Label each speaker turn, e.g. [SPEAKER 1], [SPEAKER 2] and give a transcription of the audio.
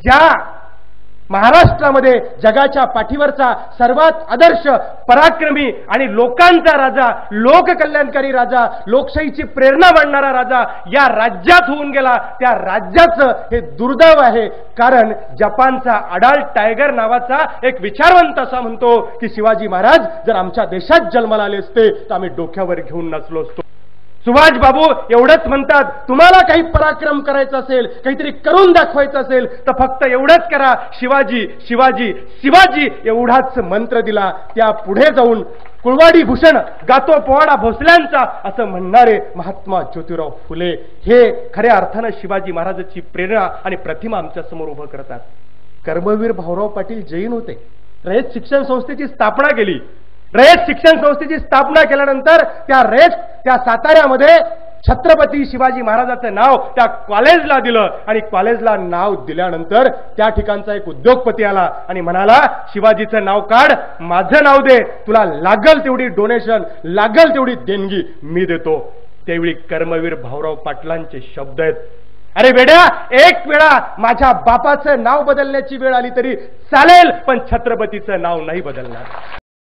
[SPEAKER 1] ज्या महाराष्ट्रामध्ये जगाच्या पाठीवरचा सर्वात आदर्श पराक्रमी आणि लोकांचा राजा, लोककल्याणकारी राजा, लोकशाहीची प्रेरणा मांडणारा राजा या राज्यात होऊन गेला, त्या राज्याचं हे दुर्दैव आहे. कारण जपानचा अडाल्ट टायगर नावाचा एक विचारवंत असा म्हणतो की शिवाजी महाराज जर आमच्या देशात जन्माला आले असते तर आम्ही डोक्यावर घेऊन नसलो असतो. सुभाष बाबू एवढंच म्हणतात, तुम्हाला काही पराक्रम करायचा असेल, काहीतरी करून दाखवायचं असेल तर फक्त एवढंच करा, शिवाजी शिवाजी शिवाजी एवढाच मंत्र दिला. त्या पुढे जाऊन कुळवाडी भूषण गातो पोवाडा भोसल्यांचा असं म्हणणारे महात्मा ज्योतिराव फुले हे खऱ्या अर्थानं शिवाजी महाराजांची प्रेरणा आणि प्रतिमा आमच्या समोर उभं करतात. कर्मवीर भाऊराव पाटील जैन होते. रयत शिक्षण संस्थेची स्थापना केली. रयत शिक्षण संस्थेची स्थापना केल्यानंतर त्या साताऱ्यामध्ये छत्रपती शिवाजी महाराजांचं नाव त्या कॉलेजला दिलं आणि कॉलेजला नाव दिल्यानंतर त्या ठिकाणचा एक उद्योगपती आला आणि म्हणाला, शिवाजीचं नाव काढ, माझं नाव दे, तुला लागल तेवढी डोनेशन, लागल तेवढी देणगी मी देतो. त्यावेळी कर्मवीर भाऊराव पाटलांचे शब्द आहेत, अरे वेड्या, एक वेळा माझ्या बापाचं नाव बदलण्याची वेळ आली तरी चालेल, पण छत्रपतीचं नाव नाही बदलणार.